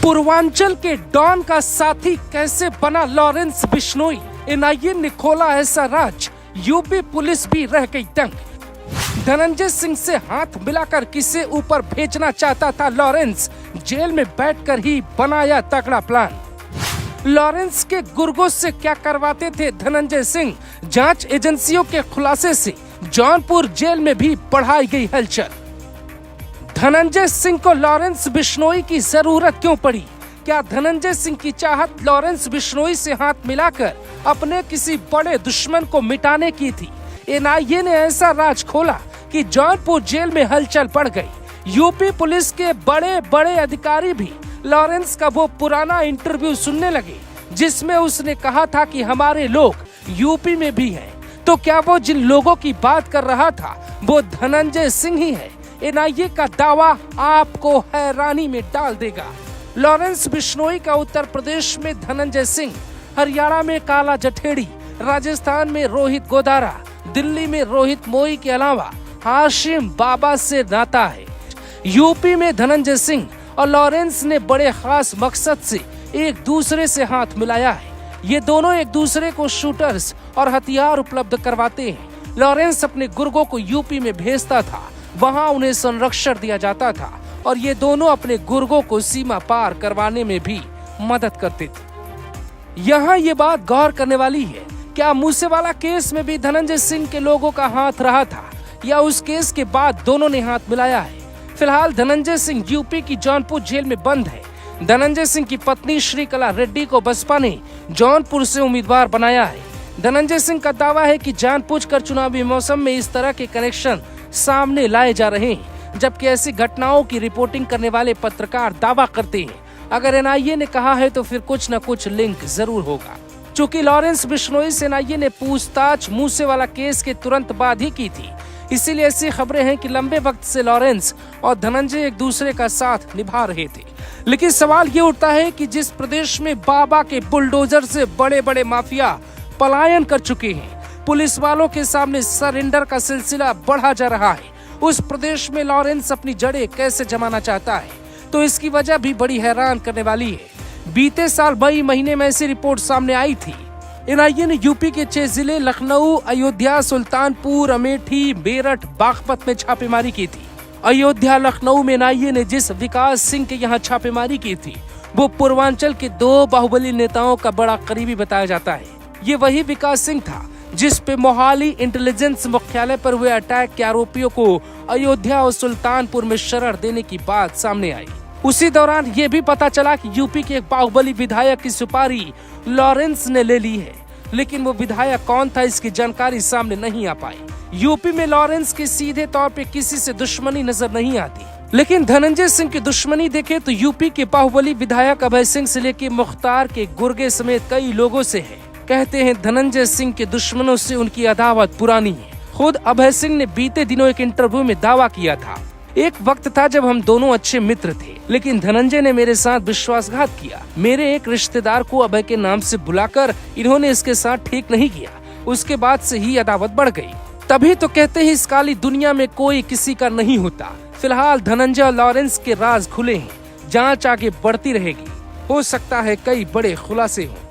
पूर्वांचल के डॉन का साथी कैसे बना लॉरेंस बिश्नोई, एनआईए ने खोला ऐसा राज, यूपी पुलिस भी रह गई दंग। धनंजय सिंह से हाथ मिलाकर किसे ऊपर भेजना चाहता था लॉरेंस, जेल में बैठकर ही बनाया तगड़ा प्लान। लॉरेंस के गुर्गों से क्या करवाते थे धनंजय सिंह, जांच एजेंसियों के खुलासे से जौनपुर जेल में भी बढ़ाई गई हलचल। धनंजय सिंह को लॉरेंस बिश्नोई की जरूरत क्यों पड़ी? क्या धनंजय सिंह की चाहत लॉरेंस बिश्नोई से हाथ मिलाकर अपने किसी बड़े दुश्मन को मिटाने की थी? एनआईए ने ऐसा राज खोला कि जौनपुर जेल में हलचल बढ़ गई। यूपी पुलिस के बड़े बड़े अधिकारी भी लॉरेंस का वो पुराना इंटरव्यू सुनने लगे जिसमें उसने कहा था कि हमारे लोग यूपी में भी हैं। तो क्या वो जिन लोगों की बात कर रहा था वो धनंजय सिंह ही है? एनआईए का दावा आपको हैरानी में डाल देगा। लॉरेंस बिश्नोई का उत्तर प्रदेश में धनंजय सिंह, हरियाणा में काला जठेड़ी, राजस्थान में रोहित गोदारा, दिल्ली में रोहित मोई के अलावा हाशिम बाबा से नाता है। यूपी में धनंजय सिंह और लॉरेंस ने बड़े खास मकसद से एक दूसरे से हाथ मिलाया है। ये दोनों एक दूसरे को शूटर्स और हथियार उपलब्ध करवाते हैं। लॉरेंस अपने गुर्गों को यूपी में भेजता था, वहां उन्हें संरक्षण दिया जाता था और ये दोनों अपने गुर्गों को सीमा पार करवाने में भी मदद करते थे। यहाँ ये बात गौर करने वाली है, क्या मूसेवाला केस में भी धनंजय सिंह के लोगों का हाथ रहा था या उस केस के बाद दोनों ने हाथ मिलाया है? फिलहाल धनंजय सिंह यूपी की जौनपुर जेल में बंद है। धनंजय सिंह की पत्नी श्रीकला रेड्डी को बसपा ने जौनपुर से उम्मीदवार बनाया है। धनंजय सिंह का दावा है कि जानबूझकर चुनावी मौसम में इस तरह के कनेक्शन सामने लाए जा रहे हैं, जबकि ऐसी घटनाओं की रिपोर्टिंग करने वाले पत्रकार दावा करते हैं अगर एनआईए ने कहा है तो फिर कुछ न कुछ लिंक जरूर होगा। चूंकि लॉरेंस बिश्नोई से एनआईए ने पूछताछ मूसेवाला केस के तुरंत बाद ही की थी, इसीलिए ऐसी खबरें हैं कि लंबे वक्त से लॉरेंस और धनंजय एक दूसरे का साथ निभा रहे थे। लेकिन सवाल ये उठता है कि जिस प्रदेश में बाबा के बुलडोजर से बड़े बड़े माफिया पलायन कर चुके हैं, पुलिस वालों के सामने सरेंडर का सिलसिला बढ़ा जा रहा है, उस प्रदेश में लॉरेंस अपनी जड़ें कैसे जमाना चाहता है? तो इसकी वजह भी बड़ी हैरान करने वाली है। बीते साल मई महीने में ऐसी रिपोर्ट सामने आई थी। एनआईए ने यूपी के 6 जिले लखनऊ, अयोध्या, सुल्तानपुर, अमेठी, मेरठ, बागपत में छापेमारी की थी। अयोध्या, लखनऊ में एनआईए ने जिस विकास सिंह के यहाँ छापेमारी की थी वो पूर्वांचल के 2 बाहुबली नेताओं का बड़ा करीबी बताया जाता है। ये वही विकास सिंह था जिस पे मोहाली इंटेलिजेंस मुख्यालय पर हुए अटैक के आरोपियों को अयोध्या और सुल्तानपुर में शरण देने की बात सामने आई। उसी दौरान ये भी पता चला कि यूपी के एक बाहुबली विधायक की सुपारी लॉरेंस ने ले ली है, लेकिन वो विधायक कौन था इसकी जानकारी सामने नहीं आ पाई। यूपी में लॉरेंस की सीधे तौर पे किसी से दुश्मनी नजर नहीं आती, लेकिन धनंजय सिंह की दुश्मनी देखे तो यूपी के बाहुबली विधायक अभय सिंह से लेकर मुख्तार के गुर्गे समेत कई लोगों से है। कहते हैं धनंजय सिंह के दुश्मनों से उनकी अदावत पुरानी है। खुद अभय सिंह ने बीते दिनों एक इंटरव्यू में दावा किया था, एक वक्त था जब हम दोनों अच्छे मित्र थे, लेकिन धनंजय ने मेरे साथ विश्वासघात किया। मेरे एक रिश्तेदार को अभय के नाम से बुलाकर इन्होंने इसके साथ ठीक नहीं किया। उसके बाद से ही अदावत बढ़ गई। तभी तो कहते हैं इस काली दुनिया में कोई किसी का नहीं होता। फिलहाल धनंजय और लॉरेंस के राज खुले हैं, जांच आगे बढ़ती रहेगी। हो सकता है कई बड़े खुलासे हों।